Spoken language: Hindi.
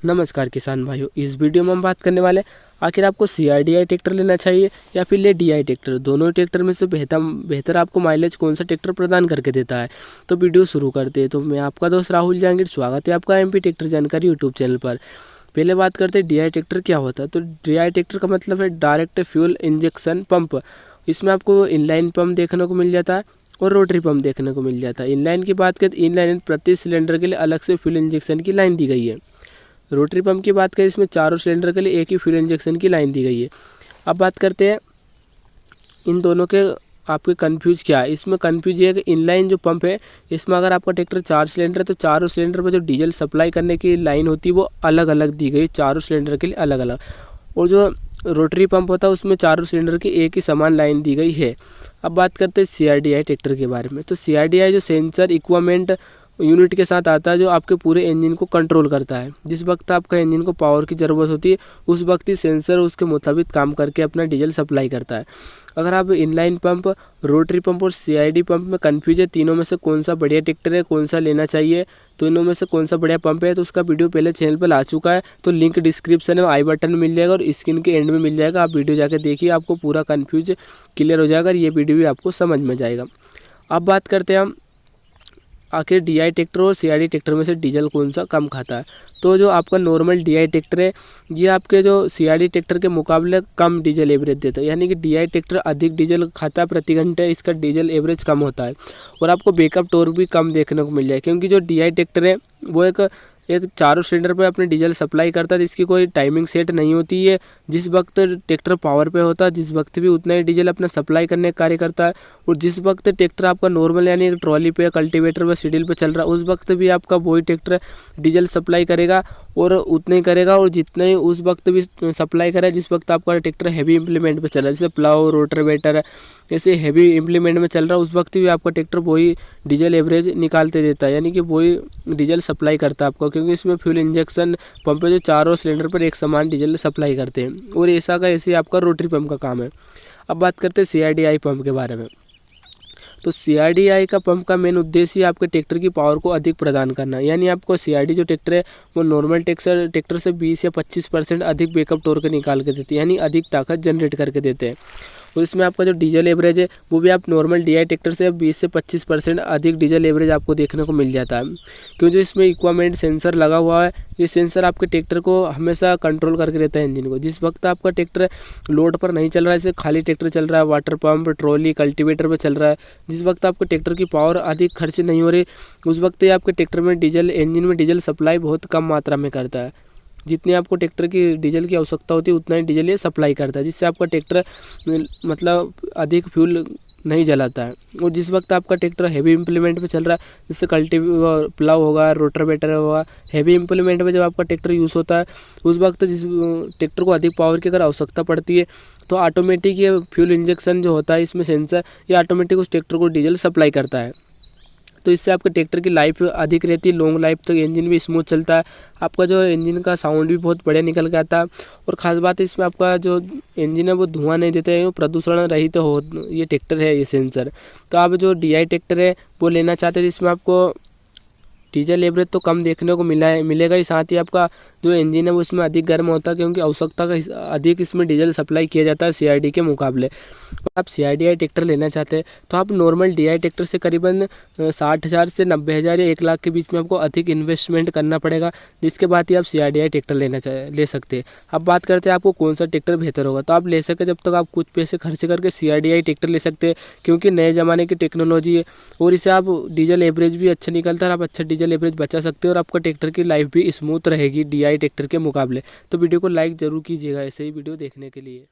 नमस्कार किसान भाइयों, इस वीडियो में हम बात करने वाले आखिर आपको CRDI ट्रैक्टर लेना चाहिए या फिर ले DI ट्रैक्टर। दोनों ट्रैक्टर में से बेहतर आपको माइलेज कौन सा ट्रैक्टर प्रदान करके देता है। तो वीडियो शुरू करते हैं। तो मैं आपका दोस्त राहुल जहांगीर, स्वागत है आपका MP ट्रैक्टर जानकारी यूट्यूब चैनल पर। पहले बात करते हैं DI ट्रैक्टर क्या होता है। तो DI ट्रैक्टर का मतलब है डायरेक्ट फ्यूल इंजेक्शन पंप। इसमें आपको इनलाइन पंप देखने को मिल जाता है और रोटरी पंप देखने को मिल जाता है। इनलाइन की बात करें तो इनलाइन प्रति सिलेंडर के लिए अलग से फ्यूल इंजेक्शन की लाइन दी गई है। रोटरी पंप की बात करें, इसमें चारों सिलेंडर के लिए एक ही फ्यूल इंजेक्शन की लाइन दी गई है। अब बात करते हैं इन दोनों के आपके कंफ्यूज क्या है। इसमें कंफ्यूज ये है कि इनलाइन जो पंप है, इसमें अगर आपका ट्रैक्टर 4 सिलेंडर है तो चारों सिलेंडर पर जो डीजल सप्लाई करने की लाइन होती है वो अलग अलग दी गई, चारों सिलेंडर के लिए अलग अलग। और जो रोटरी पंप होता है उसमें चारों सिलेंडर की एक ही समान लाइन दी गई है। अब बात करते हैं CRDI ट्रैक्टर के बारे में। तो CRDI जो सेंसर इक्विपमेंट यूनिट के साथ आता है, जो आपके पूरे इंजन को कंट्रोल करता है। जिस वक्त आपका इंजन को पावर की ज़रूरत होती है उस वक्त ही सेंसर उसके मुताबिक काम करके अपना डीजल सप्लाई करता है। अगर आप इनलाइन पंप, रोटरी पंप और CID पंप में कन्फ्यूज है तीनों में से कौन सा बढ़िया ट्रैक्टर है, कौन सा लेना चाहिए, तो इनों में से कौन सा बढ़िया पंप है, तो उसका वीडियो पहले चैनल पर आ चुका है। तो लिंक डिस्क्रिप्शन में आई बटन में मिल जाएगा और स्क्रीन के एंड में मिल जाएगा। आप वीडियो जाकर देखिए, आपको पूरा कन्फ्यूज क्लियर हो जाएगा और ये वीडियो भी आपको समझ में जाएगा। अब बात करते हैं हम आखिर DI ट्रैक्टर और CID ट्रैक्टर में से डीजल कौन सा कम खाता है। तो जो आपका नॉर्मल DI ट्रैक्टर है ये आपके जो CID ट्रैक्टर के मुकाबले कम डीजल एवरेज देता है, यानी कि DI ट्रैक्टर अधिक डीजल खाता है प्रति घंटे, इसका डीजल एवरेज कम होता है और आपको बैकअप टॉर्क भी कम देखने को मिल जाए। क्योंकि जो DI ट्रैक्टर है वो एक चारों सिलेंडर पर अपने डीजल सप्लाई करता है, जिसकी कोई टाइमिंग सेट नहीं होती है। जिस वक्त ट्रैक्टर पावर पे होता है जिस वक्त भी उतना ही डीजल अपना सप्लाई करने का कार्य करता है, और जिस वक्त ट्रैक्टर आपका नॉर्मल यानी ट्रॉली पे, कल्टीवेटर पे, सीडील पे चल रहा है उस वक्त भी आपका वही ट्रैक्टर डीजल सप्लाई करेगा और उतना ही करेगा, और जितना ही उस वक्त भी सप्लाई करेगा जिस वक्त आपका ट्रैक्टर हैवी इंप्लीमेंट पे चल रहा है, जैसे प्लाउ, रोटावेटर, ऐसे हैवी इंप्लीमेंट में चल रहा है, उस वक्त भी आपका ट्रैक्टर वही डीजल एवरेज निकालते देता है, यानी कि वही डीजल सप्लाई करता है आपको। क्योंकि इसमें फ्यूल इंजेक्शन पंप है जो चारों सिलेंडर पर एक समान डीजल सप्लाई करते हैं, और ऐसा का ऐसे आपका रोटरी पंप का काम है। अब बात करते हैं CRDI पंप के बारे में। तो CRDI का पंप का मेन उद्देश्य आपके ट्रैक्टर की पावर को अधिक प्रदान करना, यानी आपको CRD जो ट्रैक्टर है वो नॉर्मल ट्रैक्टर से 20 या 25% अधिक बैकअप टॉर्क निकाल के देते हैं, यानी अधिक ताकत जनरेट करके देते हैं। और इसमें आपका जो डीजल एवरेज है वो भी आप नॉर्मल DI ट्रैक्टर से 20 से 25% अधिक डीजल एवरेज आपको देखने को मिल जाता है। क्योंकि इसमें इक्विपमेंट सेंसर लगा हुआ है, ये सेंसर आपके ट्रैक्टर को हमेशा कंट्रोल करके रहता है इंजन को। जिस वक्त आपका ट्रैक्टर लोड पर नहीं चल रहा है, जैसे खाली ट्रैक्टर चल रहा है, वाटर पंप, ट्रॉली, कल्टीवेटर पर चल रहा है, जिस वक्त आपके ट्रैक्टर की पावर अधिक खर्च नहीं हो रही उस वक्त ही आपके ट्रैक्टर में इंजन में डीजल सप्लाई बहुत कम मात्रा में करता है। जितनी आपको ट्रैक्टर की डीजल की आवश्यकता होती है उतना ही डीजल ये सप्लाई करता है, जिससे आपका ट्रैक्टर मतलब अधिक फ्यूल नहीं जलाता है। और जिस वक्त आपका ट्रैक्टर हैवी इंप्लीमेंट पे चल रहा है, जैसे प्लाउ होगा, रोटावेटर होगा, हैवी इंप्लीमेंट पे जब आपका ट्रैक्टर यूज़ होता है उस वक्त जिस ट्रैक्टर को अधिक पावर की अगर आवश्यकता पड़ती है तो ऑटोमेटिक ये फ्यूल इंजेक्शन जो होता है इसमें सेंसर, ये ऑटोमेटिक उस ट्रैक्टर को डीजल सप्लाई करता है। तो इससे आपके ट्रैक्टर की लाइफ अधिक रहती है, लॉन्ग लाइफ तक इंजन भी स्मूथ चलता है, आपका जो इंजन का साउंड भी बहुत बढ़िया निकल के आता है। और ख़ास बात है इसमें आपका जो इंजन है वो धुआं नहीं देता है, वो प्रदूषण रहित हो ये ट्रैक्टर है ये सेंसर। तो आप जो DI ट्रैक्टर है वो लेना चाहते हैं जिसमें आपको डीजल एवरेज तो कम देखने को मिलेगा ही, साथ ही आपका जो इंजन है वो इसमें अधिक गर्म होता है क्योंकि आवश्यकता का अधिक इसमें डीजल सप्लाई किया जाता है CRD के मुकाबले। आप CRDI ट्रैक्टर लेना चाहते हैं तो आप नॉर्मल DI ट्रैक्टर से करीबन 60,000 से 90,000 या 1 लाख के बीच में आपको अधिक इन्वेस्टमेंट करना पड़ेगा, जिसके बाद ही आप CRDI ट्रैक्टर ले सकते हैं। अब बात करते हैं आपको कौन सा ट्रैक्टर बेहतर होगा। तो आप ले सके जब तक आप कुछ पैसे खर्च करके CRDI ट्रैक्टर ले सकते हैं, क्योंकि नए ज़माने की टेक्नोलॉजी है और इससे आप डीजल एवरेज भी अच्छा निकलता है, आप अच्छा डीजल एवरेज बचा सकते हैं और आपका ट्रैक्टर की लाइफ भी स्मूथ रहेगी DI ट्रैक्टर के मुकाबले। तो वीडियो को लाइक ज़रूर कीजिएगा ऐसे ही वीडियो देखने के लिए।